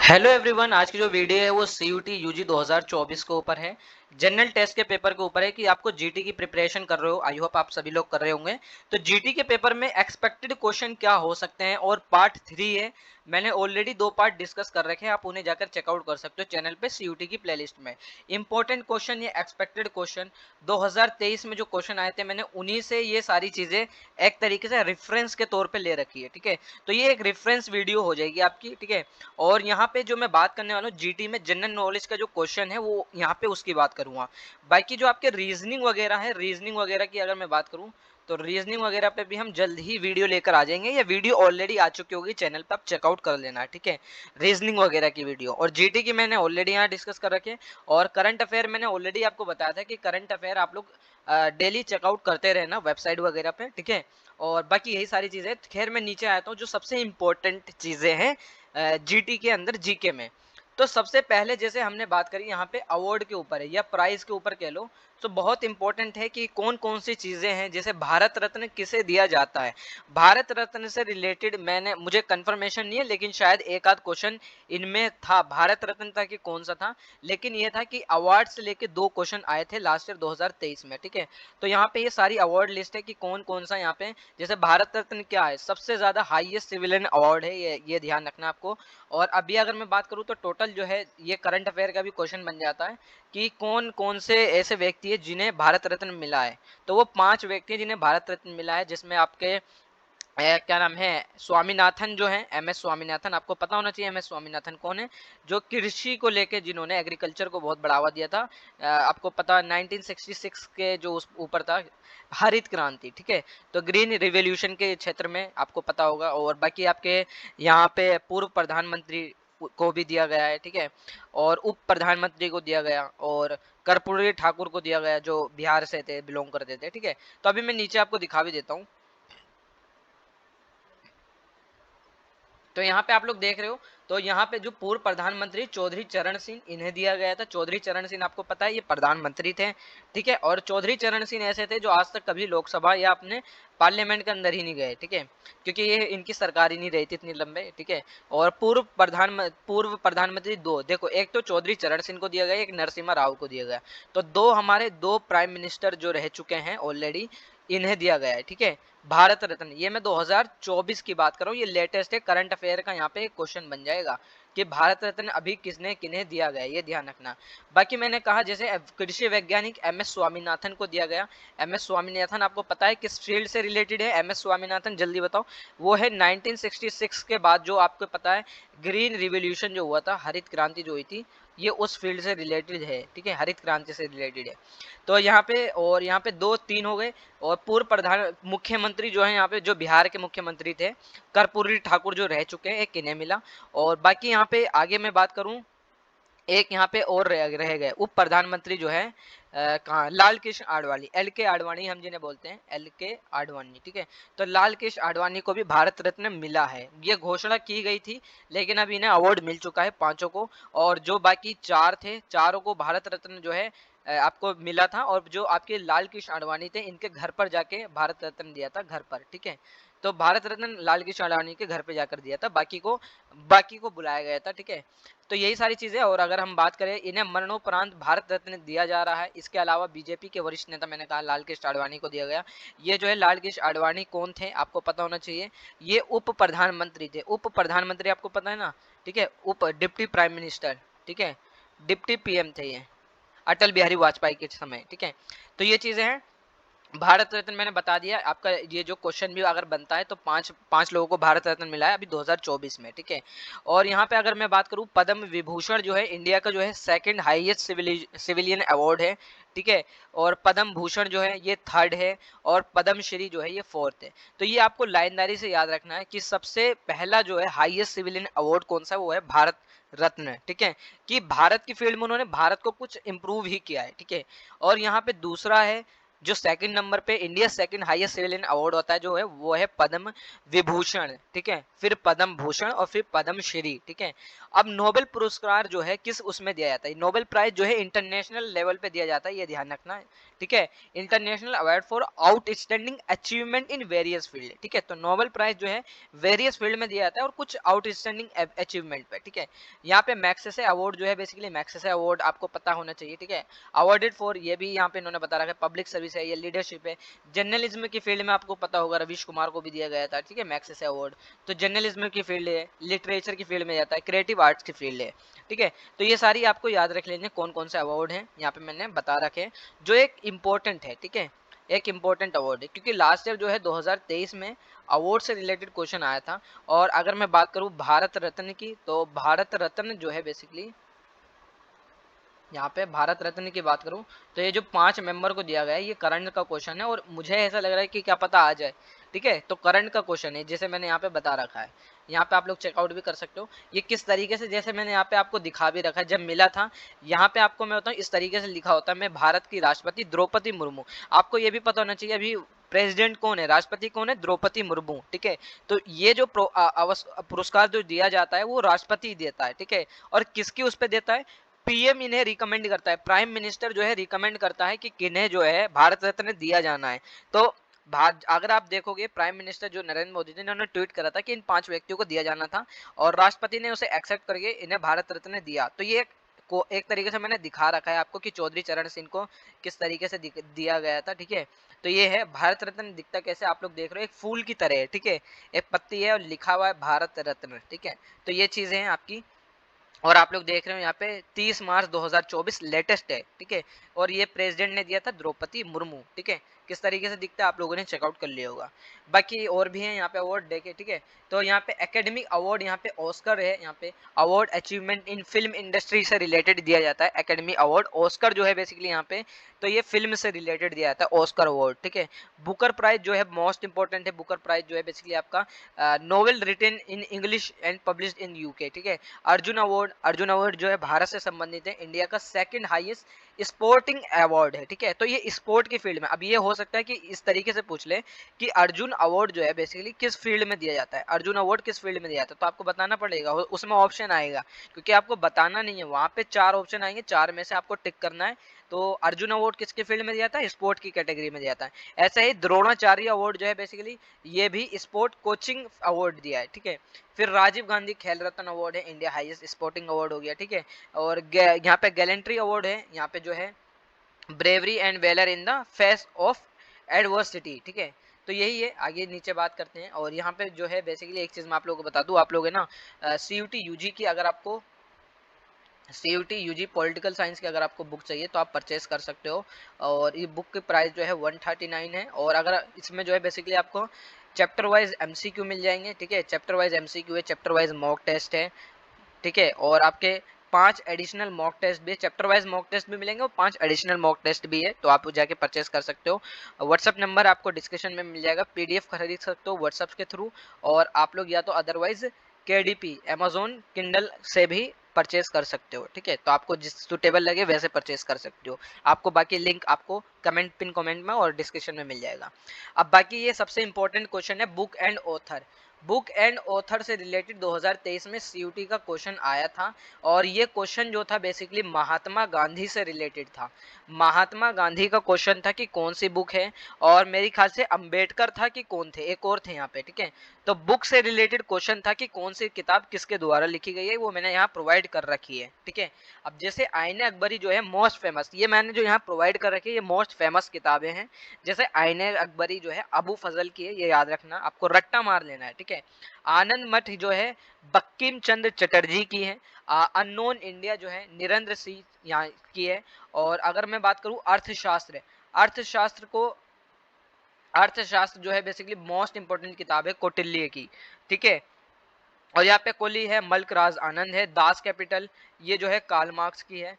Hello everyone, आज की जो वीडियो है वो सीयूटी यूजी 2024 के ऊपर है। जनरल टेस्ट के पेपर के ऊपर है कि आपको जीटी की प्रिपरेशन कर रहे हो। आई होप आप सभी लोग कर रहे होंगे। तो जीटी के पेपर में एक्सपेक्टेड क्वेश्चन क्या हो सकते हैं और पार्ट 3 है। मैंने ऑलरेडी 2 पार्ट डिस्कस कर रखे हैं, आप उन्हें जाकर चेकआउट कर सकते हो चैनल पे सीयूटी की प्लेलिस्ट में। इंपॉर्टेंट क्वेश्चन, ये एक्सपेक्टेड क्वेश्चन 2023 में जो क्वेश्चन आए थे, मैंने उन्हीं से ये सारी चीजें एक तरीके से रेफरेंस के तौर पे ले रखी है। ठीक है, तो ये एक रेफरेंस वीडियो हो जाएगी आपकी। ठीक है, और यहाँ पे जो मैं बात करने वाला हूँ जीटी में जनरल नॉलेज का जो क्वेश्चन है वो यहाँ पे उसकी बात करूंगा। बाकी जो आपके रीजनिंग वगैरह है, रीजनिंग वगैरह की अगर मैं बात करूँ तो रीजनिंग वगैरह पे भी हम जल्द ही वीडियो लेकर आ जाएंगे। ये वीडियो ऑलरेडी आ चुकी होगी चैनल पे, आप चेकआउट कर लेना। ठीक है, रीजनिंग वगैरह की वीडियो और जीटी की मैंने ऑलरेडी यहाँ डिस्कस कर रखे। और करंट अफेयर मैंने ऑलरेडी आपको बताया था कि करंट अफेयर आप लोग डेली चेकआउट करते रहना वेबसाइट वगैरह पे। ठीक है, और बाकी यही सारी चीजें। खैर मैं नीचे आता हूँ, जो सबसे इंपॉर्टेंट चीजें हैं जीटी के अंदर, जीके में। तो सबसे पहले जैसे हमने बात करी यहाँ पे अवार्ड के ऊपर है या प्राइज के ऊपर कह लो, तो बहुत इंपॉर्टेंट है कि कौन कौन सी चीजें हैं। जैसे भारत रत्न किसे दिया जाता है, भारत रत्न से रिलेटेड मुझे कंफर्मेशन नहीं है, लेकिन शायद एक आध क्वेश्चन इनमें था। भारत रत्न था कि कौन सा था, लेकिन ये था कि अवार्ड से लेके 2 क्वेश्चन आए थे लास्ट ईयर 2023 में। ठीक है, तो यहाँ पे ये सारी अवार्ड लिस्ट है कि कौन कौन सा यहाँ पे। जैसे भारत रत्न क्या है, सबसे ज्यादा हाईएस्ट सिविलियन अवार्ड है, ये ध्यान रखना आपको। और अभी अगर मैं बात करूं तो टोटल जो है ये करंट अफेयर का भी क्वेश्चन बन जाता है कि कौन कौन से ऐसे व्यक्ति है जिन्हें भारत रत्न मिला है। तो वो 5 व्यक्ति हैं जिन्हें भारत रत्न मिला है, जिसमें आपके क्या नाम है, स्वामीनाथन जो है, एम एस स्वामीनाथन। आपको पता होना चाहिए एम एस स्वामीनाथन कौन है, जो कृषि को लेके, जिन्होंने एग्रीकल्चर को बहुत बढ़ावा दिया था। आपको पता 1966 के जो उस ऊपर था हरित क्रांति। ठीक है, तो ग्रीन रिवॉल्यूशन के क्षेत्र में आपको पता होगा। और बाकी आपके यहाँ पे पूर्व प्रधानमंत्री को भी दिया गया है। ठीक है, और उप प्रधानमंत्री को दिया गया, और कर्पूरी ठाकुर को दिया गया जो बिहार से थे, बिलोंग करते थे। ठीक है, तो अभी मैं नीचे आपको दिखा भी देता हूँ। तो यहाँ पे आप लोग देख रहे हो, तो यहाँ पे जो पूर्व प्रधानमंत्री चौधरी चरण सिंह, इन्हें दिया गया था। चौधरी चरण सिंह आपको पता है ये प्रधानमंत्री थे। ठीक है, और चौधरी चरण सिंह ऐसे थे जो आज तक कभी लोकसभा या अपने पार्लियामेंट के अंदर ही नहीं गए। ठीक है, क्योंकि ये इनकी सरकार ही नहीं रही थी इतनी लंबे। ठीक है, और पूर्व प्रधानमंत्री दो देखो, एक तो चौधरी चरण सिंह को दिया गया, एक नरसिम्हा राव को दिया गया। तो दो हमारे दो प्राइम मिनिस्टर जो रह चुके हैं ऑलरेडी, इन्हें दिया गया है। ठीक है, भारत रत्न, ये मैं 2024 की बात कर रहा हूँ, ये लेटेस्ट है। करंट अफेयर का यहाँ पे एक क्वेश्चन बन जाएगा कि भारत रत्न अभी किसने किन्हें दिया गया, ये ध्यान रखना। बाकी मैंने कहा जैसे कृषि वैज्ञानिक एम एस स्वामीनाथन को दिया गया। एम एस स्वामीनाथन आपको पता है किस फील्ड से रिलेटेड है एम एस स्वामीनाथन, जल्दी बताओ। वो है 1966 के बाद जो आपको पता है ग्रीन रिवोल्यूशन जो हुआ था, हरित क्रांति जो हुई थी, ये उस फील्ड से रिलेटेड है। ठीक है, हरित क्रांति से रिलेटेड है। तो यहाँ पे, और यहाँ पे 2 3 हो गए। और पूर्व प्रधान मुख्यमंत्री जो है यहाँ पे, जो बिहार के मुख्यमंत्री थे, कर्पूरी ठाकुर जो रह चुके हैं, एक इन्हें मिला। और बाकी यहाँ पे आगे मैं बात करूं, एक यहाँ पे और रह गए उप प्रधानमंत्री जो है, कहाँ, लाल कृष्ण आडवाणी, एल के आडवाणी हम जिन्हें बोलते हैं, एल के आडवाणी। ठीक है, तो लाल कृष्ण आडवाणी को भी भारत रत्न मिला है, ये घोषणा की गई थी, लेकिन अब इन्हें अवार्ड मिल चुका है पांचों को। और जो बाकी 4 थे, चारों को भारत रत्न जो है आपको मिला था। और जो आपके लाल कृष्ण आडवाणी थे, इनके घर पर जाके भारत रत्न दिया था, घर पर। ठीक है, तो भारत रत्न लाल कृष्ण आडवाणी के घर पे जाकर दिया था, बाकी को बुलाया गया था। ठीक है, तो यही सारी चीजें। और अगर हम बात करें, इन्हें मरणोपरांत भारत रत्न दिया जा रहा है। इसके अलावा बीजेपी के वरिष्ठ नेता, मैंने कहा लाल कृष्ण आडवाणी को दिया गया। ये जो है लाल कृष्ण आडवाणी कौन थे, आपको पता होना चाहिए। ये उप प्रधानमंत्री थे, उप प्रधानमंत्री आपको पता है ना। ठीक है, उप डिप्टी प्राइम मिनिस्टर। ठीक है, डिप्टी पीएम थे ये अटल बिहारी वाजपेयी के समय। ठीक है, तो ये चीजें हैं। भारत रत्न मैंने बता दिया आपका। ये जो क्वेश्चन भी अगर बनता है तो पांच पांच लोगों को भारत रत्न मिला है अभी 2024 में। ठीक है, और यहाँ पे अगर मैं बात करूँ, पद्म विभूषण जो है इंडिया का जो है सेकंड हाईएस्ट सिविलियन अवार्ड है। ठीक है, और पद्म भूषण जो है ये थर्ड है, और पद्म श्री जो है ये फोर्थ है। तो ये आपको लाइनदारी से याद रखना है कि सबसे पहला जो है हाईएस्ट सिविलियन अवार्ड कौन सा, वो है भारत रत्न। ठीक है, कि भारत की फील्ड में उन्होंने भारत को कुछ इंप्रूव ही किया है। ठीक है, और यहाँ पे दूसरा है जो सेकंड नंबर पे India second highest civilian award होता है जो है वो है पद्म विभूषण, ठीक है, फिर पद्म भूषण और फिर पद्म श्री, ठीक है। अब नोबेल पुरस्कार जो है किस उसमें दिया जाता है, नोबेल प्राइज जो है इंटरनेशनल लेवल पे दिया जाता है, ये ध्यान रखना है, ठीक है। International award for outstanding achievement in various field, ठीक है। तो नोबेल प्राइज जो है वेरियस फील्ड में दिया जाता है और कुछ आउटस्टैंडिंग अचीवमेंट पे, ठीक है। यहाँ पे मैग्सेसे अवार्ड जो है बेसिकली मैग्सेसे अवार्ड आपको पता होना चाहिए, ठीक है। अवार्डेड फॉर, ये भी यहाँ पे इन्होंने बता रखा है, पब्लिक सर्विस है, ये लीडरशिप है। जर्नलिज्म की फील्ड में आपको पता होगा रवीश कुमार को भी दिया गया था, ठीक है, मैग्सेसे अवार्ड। तो जर्नलिज्म की फील्ड है, लिटरेचर की फील्ड में जाता है, क्रिएटिव आर्ट्स की फील्ड है, ठीक है। तो ये सारी आपको याद रख लेने कौन कौन से अवार्ड हैं, यहाँ पे मैंने बता रखे हैं जो एक इम्पोर्टेंट है, ठीक है, एक इम्पोर्टेंट अवार्ड है, क्योंकि लास्ट ईयर जो है 2023 में अवार्ड से रिलेटेड क्वेश्चन आया था। और अगर मैं बात करूं भारत रत्न की, तो भारत रत्न जो है बेसिकली यहाँ पे भारत रत्न की बात करूं तो ये जो 5 मेंबर को दिया गया है ये करंट का क्वेश्चन है और मुझे ऐसा लग रहा है कि क्या पता आ जाए, ठीक है। तो करंट का क्वेश्चन है जैसे मैंने यहाँ पे बता रखा है, यहाँ पे आप लोग चेकआउट भी कर सकते हो ये किस तरीके से, जैसे मैंने यहाँ पे आपको दिखा भी रखा है। जब मिला था यहाँ पे आपको मैं बताऊँ इस तरीके से लिखा होता है, मैं भारत की राष्ट्रपति द्रौपदी मुर्मू। आपको ये भी पता होना चाहिए अभी प्रेसिडेंट कौन है, राष्ट्रपति कौन है, द्रौपदी मुर्मू, ठीक है। तो ये जो पुरस्कार जो दिया जाता है वो राष्ट्रपति देता है, ठीक है। और किसकी उस पर देता है, पीएम इन्हें रिकमेंड करता है, प्राइम मिनिस्टर जो है रिकमेंड करता है कि किन्हें जो है भारत रत्न दिया जाना है। तो अगर आप देखोगे प्राइम मिनिस्टर जो नरेंद्र मोदी थे इन्होंने ट्वीट करा था कि इन 5 व्यक्तियों को दिया जाना था और राष्ट्रपति ने उसे एक्सेप्ट करके इन्हें भारत रत्न दिया। तो ये को एक तरीके से मैंने दिखा रखा है आपको कि चौधरी चरण सिंह को किस तरीके से दिया गया था, ठीक है। तो ये है भारत रत्न, दिखता कैसे आप लोग देख रहे हो, एक फूल की तरह है, ठीक है, एक पत्ती है और लिखा हुआ है भारत रत्न, ठीक है। तो ये चीजें हैं आपकी। और आप लोग देख रहे हो यहाँ पे 30 मार्च 2024 लेटेस्ट है, ठीक है। और ये प्रेसिडेंट ने दिया था द्रौपदी मुर्मू, ठीक है। किस तरीके से दिखता है आप लोगों ने चेकआउट कर लिया होगा। बाकी और भी है यहाँ पे अवार्ड देखे, ठीक है। तो यहाँ पे एकेडमिक अवार्ड, यहाँ पे ऑस्कर है, यहाँ पे award achievement in film industry से रिलेटेड दिया जाता है एकेडमी अवार्ड। ऑस्कर जो है बेसिकली यहाँ पे तो ये फिल्म से रिलेटेड दिया जाता है ऑस्कर अवार्ड, ठीक है। बुकर प्राइज जो है मोस्ट इंपॉर्टेंट है, बुकर प्राइज जो है बेसिकली आपका novel written in English and published in UK, ठीक है। अर्जुन अवार्ड जो है भारत से संबंधित है, इंडिया का सेकंड हाईएस्ट स्पोर्टिंग अवार्ड है, ठीक है। तो ये स्पोर्ट की फील्ड में, अब ये हो सकता है कि इस तरीके से पूछ ले कि अर्जुन अवार्ड जो है बेसिकली किस फील्ड में दिया जाता है, अर्जुन अवार्ड किस फील्ड में दिया जाता है, तो आपको बताना पड़ेगा, उसमें ऑप्शन आएगा, क्योंकि आपको बताना नहीं है, वहां पे 4 ऑप्शन आएंगे, 4 में से आपको टिक करना है। तो अर्जुन अवार्ड किसके फील्ड में दिया जाता है, स्पोर्ट की कैटेगरी में दिया जाता है। ऐसे ही द्रोणाचार्य अवार्ड जो है बेसिकली ये भी स्पोर्ट कोचिंग अवार्ड दिया है, ठीक है। फिर राजीव गांधी खेल रत्न अवार्ड है, इंडिया हाईएस्ट स्पोर्टिंग अवार्ड हो गया, ठीक है। और यहाँ पे गैलेंट्री अवार्ड है, यहाँ पे जो है bravery and valour in the face of adversity, ठीक है। तो यही है, आगे नीचे बात करते हैं। और यहाँ पे जो है बेसिकली एक चीज मैं आप लोगों को बता दूं, आप लोग है ना सीयूटी यूजी की, अगर आपको सीयूटी यूजी पॉलिटिकल साइंस की अगर आपको बुक चाहिए तो आप परचेस कर सकते हो। और ये बुक की प्राइस जो है 139 है। और अगर इसमें जो है बेसिकली आपको चैप्टर वाइज एमसीक्यू मिल जाएंगे, ठीक है, चैप्टर वाइज एमसीक्यू है, चैप्टर वाइज मॉक टेस्ट है, ठीक है। और आपके 5 एडिशनल मॉक टेस्ट भी, चैप्टर वाइज मॉक टेस्ट भी मिलेंगे और 5 एडिशनल मॉक टेस्ट भी है, तो आप जाके परचेस कर सकते हो। व्हाट्सअप नंबर आपको डिस्क्रिप्शन में मिल जाएगा, पीडीएफ खरीद सकते हो व्हाट्सअप के थ्रू। और आप लोग या तो अदरवाइज केडीपी अमेजोन किंडल से भी परचेस कर सकते हो, ठीक है। तो आपको जिस सुटेबल लगे वैसे परचेस कर सकते हो। आपको बाकी लिंक आपको पिन कमेंट में और डिस्क्रिप्शन में मिल जाएगा। अब बाकी ये सबसे इंपॉर्टेंट क्वेश्चन है book and author. Book and author से रिलेटेड 2023 में सीयूटी का क्वेश्चन आया था। और ये क्वेश्चन जो था बेसिकली महात्मा गांधी से रिलेटेड था। महात्मा गांधी का क्वेश्चन था कि कौन सी बुक है, और मेरे ख्याल से अंबेडकर था कि कौन थे, एक और थे यहाँ पे, ठीक है। तो बुक से रिलेटेड क्वेश्चन था कि कौन सी किताब किसके द्वारा लिखी गई है, वो मैंने यहाँ प्रोवाइड कर रखी है, ठीक है। अब जैसे आईने अकबरी जो है मोस्ट फेमस, ये मैंने जो यहाँ प्रोवाइड कर रखी है ये मोस्ट फेमस किताबें हैं। जैसे आईने अकबरी जो है अबू फजल की है, ये याद रखना, आपको रट्टा मार लेना है, ठीक है। आनंद मठ जो है बंकिम चंद्र चटर्जी की है। अननोन इंडिया जो है निरेंद्र सिंह यहाँ की है। और अगर मैं बात करूँ अर्थशास्त्र, अर्थशास्त्र को अर्थशास्त्र जो है बेसिकली मोस्ट इंपोर्टेंट किताब है कौटिल्य की, ठीक है। और यहाँ पे कोली है, मल्क राज आनंद है, दास कैपिटल ये जो है कार्ल मार्क्स की है,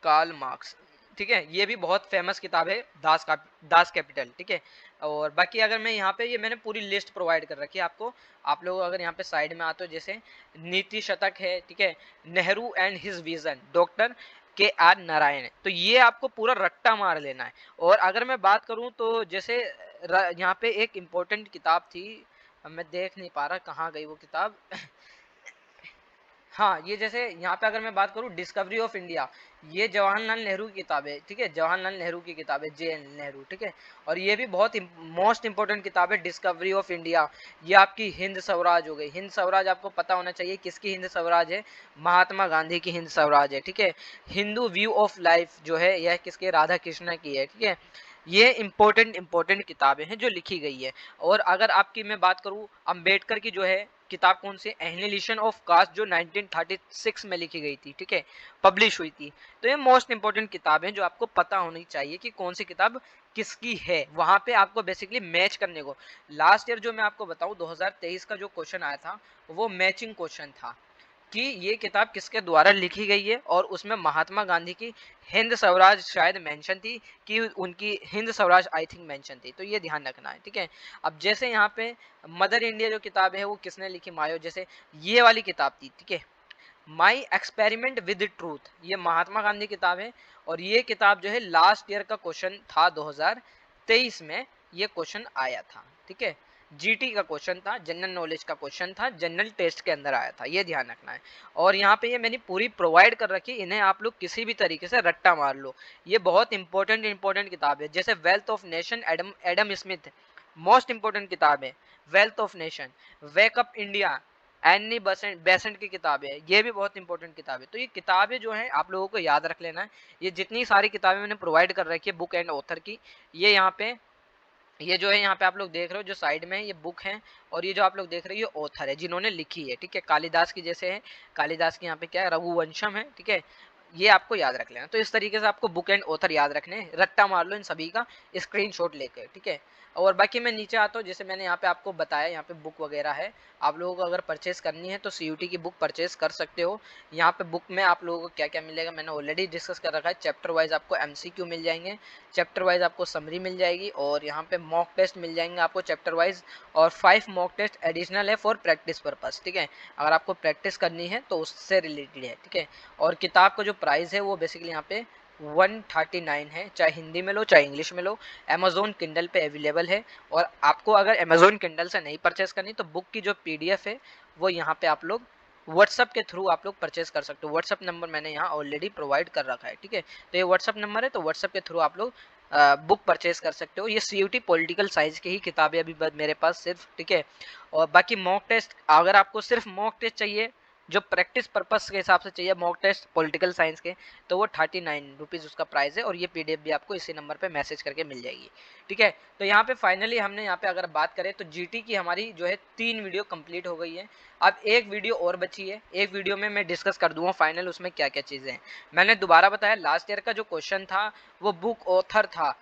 कार्ल मार्क्स, ठीक है। ये भी बहुत फेमस किताब है, दास कैपिटल, ठीक है। और बाकी अगर मैं यहाँ पे, ये मैंने पूरी लिस्ट प्रोवाइड कर रखी है आपको। आप लोग अगर यहाँ पे साइड में आते हो, जैसे नीति शतक है, ठीक है, Nehru and his vision, doctor KR Narayan. तो ये आपको पूरा रट्टा मार लेना है। और अगर मैं बात करूं तो जैसे यहाँ पे एक इम्पोर्टेंट किताब थी, मैं देख नहीं पा रहा कहाँ गई वो किताब। हाँ, ये जैसे यहाँ पे अगर मैं बात करूँ डिस्कवरी ऑफ इंडिया, ये जवाहरलाल नेहरू की किताब है, ठीक है, जवाहरलाल नेहरू की किताब है, JN नेहरू, ठीक है। और ये भी बहुत मोस्ट इंपोर्टेंट किताब है, डिस्कवरी ऑफ इंडिया। ये आपकी हिंद स्वराज हो गई। हिंद स्वराज आपको पता होना चाहिए किसकी हिंद स्वराज है, महात्मा गांधी की हिंद स्वराज है, ठीक है। हिंदू व्यू ऑफ लाइफ जो है यह किसके, राधा कृष्ण की है, ठीक है। ये इंपॉर्टेंट किताबें हैं जो लिखी गई है। और अगर आपकी मैं बात करूं अंबेडकर की जो है किताब कौन सी, एनिहिलेशन ऑफ कास्ट, जो 1936 में लिखी गई थी, ठीक है, पब्लिश हुई थी। तो ये मोस्ट इंपोर्टेंट किताब है जो आपको पता होनी चाहिए कि कौन सी किताब किसकी है। वहां पे आपको बेसिकली मैच करने को, लास्ट ईयर जो मैं आपको बताऊं 2023 का जो क्वेश्चन आया था वो मैचिंग क्वेश्चन था कि ये किताब किसके द्वारा लिखी गई है, और उसमें महात्मा गांधी की हिंद स्वराज शायद मेंशन थी, कि उनकी Hind Swaraj I think mention थी। तो ये ध्यान रखना है, ठीक है। अब जैसे यहाँ पे मदर इंडिया जो किताब है वो किसने लिखी, मायो, जैसे ये वाली किताब थी, ठीक है, माई एक्सपेरिमेंट विद ट्रूथ, ये महात्मा गांधी किताब है। और ये किताब जो है लास्ट ईयर का क्वेश्चन था 2023 में, ये क्वेश्चन आया था, ठीक है। GT का क्वेश्चन था, जनरल नॉलेज का क्वेश्चन था, जनरल टेस्ट के अंदर आया था, ये ध्यान रखना है। और यहाँ पे ये मैंने पूरी प्रोवाइड कर रखी, इन्हें आप लोग किसी भी तरीके से रट्टा मार लो। ये बहुत इंपॉर्टेंट किताब है। जैसे wealth of nation, Adam Smith, most important किताब है wealth of nation. Wake up India, Annie Besant की किताब है, ये भी बहुत इंपॉर्टेंट किताब है। तो ये किताबें जो हैं आप लोगों को याद रख लेना है। ये जितनी सारी किताबें मैंने प्रोवाइड कर रखी है बुक एंड ऑथर की, ये यहाँ पे, ये जो है यहाँ पे आप लोग देख रहे हो जो साइड में ये बुक है, और ये जो आप लोग देख रहे हो ये ऑथर है जिन्होंने लिखी है, ठीक है। कालिदास की जैसे है, कालिदास की यहाँ पे क्या है, रघुवंशम है, ठीक है। ये आपको याद रख लेना। तो इस तरीके से आपको बुक एंड ऑथर याद रखने, रट्टा मार लो इन सभी का स्क्रीनशॉट लेकर, ठीक है। और बाकी मैं नीचे आता हूँ, जैसे मैंने यहाँ पे आपको बताया, यहाँ पे बुक वगैरह है, आप लोगों को अगर परचेस करनी है तो CUT की बुक परचेस कर सकते हो। यहाँ पे बुक में आप लोगों को क्या क्या मिलेगा मैंने ऑलरेडी डिस्कस कर रखा है। चैप्टर वाइज आपको MCQ मिल जाएंगे, चैप्टर वाइज आपको समरी मिल जाएगी, और यहाँ पे मॉक टेस्ट मिल जाएंगे आपको चैप्टर वाइज, और 5 मॉक टेस्ट एडिशनल है फॉर प्रैक्टिस पर्पस, ठीक है। अगर आपको प्रैक्टिस करनी है तो उससे रिलेटेड है, ठीक है। और किताब का जो प्राइस है वो बेसिकली यहाँ पे 139 है, चाहे हिंदी में लो चाहे इंग्लिश में लो। अमेजोन किंडल पे अवेलेबल है। और आपको अगर अमेजोन किंडल से नहीं परचेस करनी तो बुक की जो PDF है वो यहाँ पे आप लोग व्हाट्सअप के थ्रू आप लोग परचेस कर सकते हो। व्हाट्सअप नंबर मैंने यहाँ ऑलरेडी प्रोवाइड कर रखा है, ठीक है। तो ये व्हाट्सअप नंबर है, तो व्हाट्सअप के थ्रू आप लोग बुक परचेस कर सकते हो। ये CUT पॉलिटिकल साइंस की ही किताबें अभी मेरे पास सिर्फ, ठीक है। और बाकी मॉक टेस्ट, अगर आपको सिर्फ मॉक टेस्ट चाहिए जो प्रैक्टिस पर्पस के हिसाब से चाहिए, मॉक टेस्ट पॉलिटिकल साइंस के, तो वो 39 रुपीज़ उसका प्राइस है। और ये PDF भी आपको इसी नंबर पे मैसेज करके मिल जाएगी, ठीक है। तो यहाँ पे फाइनली हमने यहाँ पे अगर बात करें तो GT की हमारी जो है 3 वीडियो कंप्लीट हो गई है। अब एक वीडियो और बची है, एक वीडियो में मैं डिस्कस कर दूंगा फाइनल उसमें क्या क्या चीज़ें हैं। मैंने दोबारा बताया लास्ट ईयर का जो क्वेश्चन था वो बुक ऑथर था,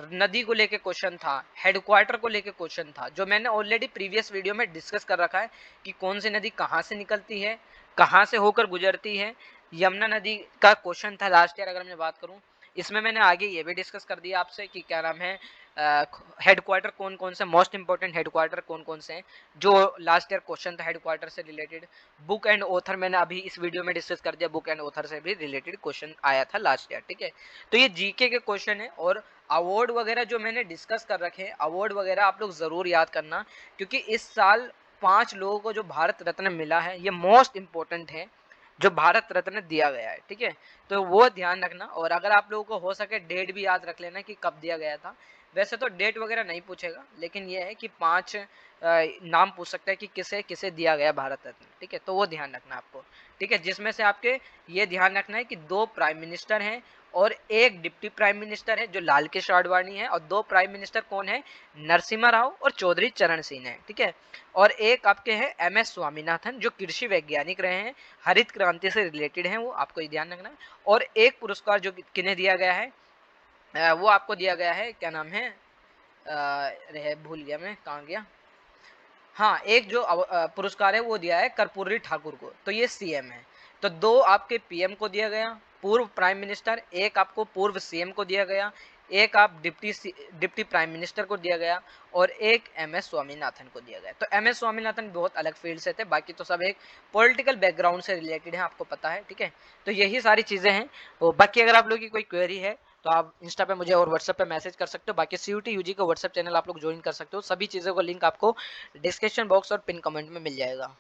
नदी को लेके क्वेश्चन था, हेडक्वार्टर को लेके क्वेश्चन था, जो मैंने ऑलरेडी प्रीवियस वीडियो में डिस्कस कर रखा है कि कौन सी नदी कहाँ से निकलती है, कहाँ से होकर गुजरती है। यमुना नदी का क्वेश्चन था लास्ट ईयर अगर मैं बात करूं। इसमें मैंने आगे ये भी डिस्कस कर दिया आपसे कि क्या नाम है, हेडक्वार्टर कौन कौन से, मोस्ट इंपॉर्टेंट हेडक्वार्टर कौन कौन से हैं, जो लास्ट ईयर क्वेश्चन था हेडक्वार्टर से रिलेटेड। बुक एंड ऑथर मैंने अभी इस वीडियो में डिस्कस कर दिया, बुक एंड ऑथर से भी रिलेटेड क्वेश्चन आया था लास्ट ईयर, ठीक है। तो ये GK के क्वेश्चन है। और अवार्ड वगैरह जो मैंने डिस्कस कर रखे हैं, अवार्ड वगैरह आप लोग जरूर याद करना, क्योंकि इस साल 5 लोगों को जो भारत रत्न मिला है ये मोस्ट इंपॉर्टेंट है, जो भारत रत्न दिया गया है, ठीक है। तो वो ध्यान रखना। और अगर आप लोगों को हो सके डेट भी याद रख लेना कि कब दिया गया था। वैसे तो डेट वगैरह नहीं पूछेगा, लेकिन ये है कि 5 नाम पूछ सकता है कि किसे किसे दिया गया भारत रत्न, ठीक है। तो वो ध्यान रखना आपको, ठीक है। जिसमें से आपके ये ध्यान रखना है कि 2 प्राइम मिनिस्टर हैं और 1 डिप्टी प्राइम मिनिस्टर है जो लाल कृष्ण आडवाणी है, और 2 प्राइम मिनिस्टर कौन है, नरसिम्हा राव और चौधरी चरण सिंह है, ठीक है। और एक आपके हैं MS स्वामीनाथन जो कृषि वैज्ञानिक रहे हैं, हरित क्रांति से रिलेटेड हैं, वो आपको ये ध्यान रखना है। और एक पुरस्कार जो किन्हें दिया गया है, वो आपको दिया गया है, क्या नाम है, रहे भूल गया मैं, कहाँ गया, हाँ, एक जो पुरस्कार है वो दिया है कर्पूरी ठाकुर को, तो ये CM है। तो 2 आपके PM को दिया गया, पूर्व प्राइम मिनिस्टर, एक आपको पूर्व CM को दिया गया, एक आप डिप्टी प्राइम मिनिस्टर को दिया गया और एक MS स्वामीनाथन को दिया गया। तो MS स्वामीनाथन बहुत अलग फील्ड से थे, बाकी तो सब एक पॉलिटिकल बैकग्राउंड से रिलेटेड है, आपको पता है, ठीक है। तो यही सारी चीजें हैं। तो बाकी अगर आप लोगों की कोई क्वेरी है तो आप इंस्टा पे मुझे और व्हाट्सएप पे मैसेज कर सकते हो। बाकी CUT UG का व्हाट्सएप चैनल आप लोग ज्वाइन कर सकते हो। सभी चीज़ों का लिंक आपको डिस्क्रिप्शन बॉक्स और पिन कमेंट में मिल जाएगा।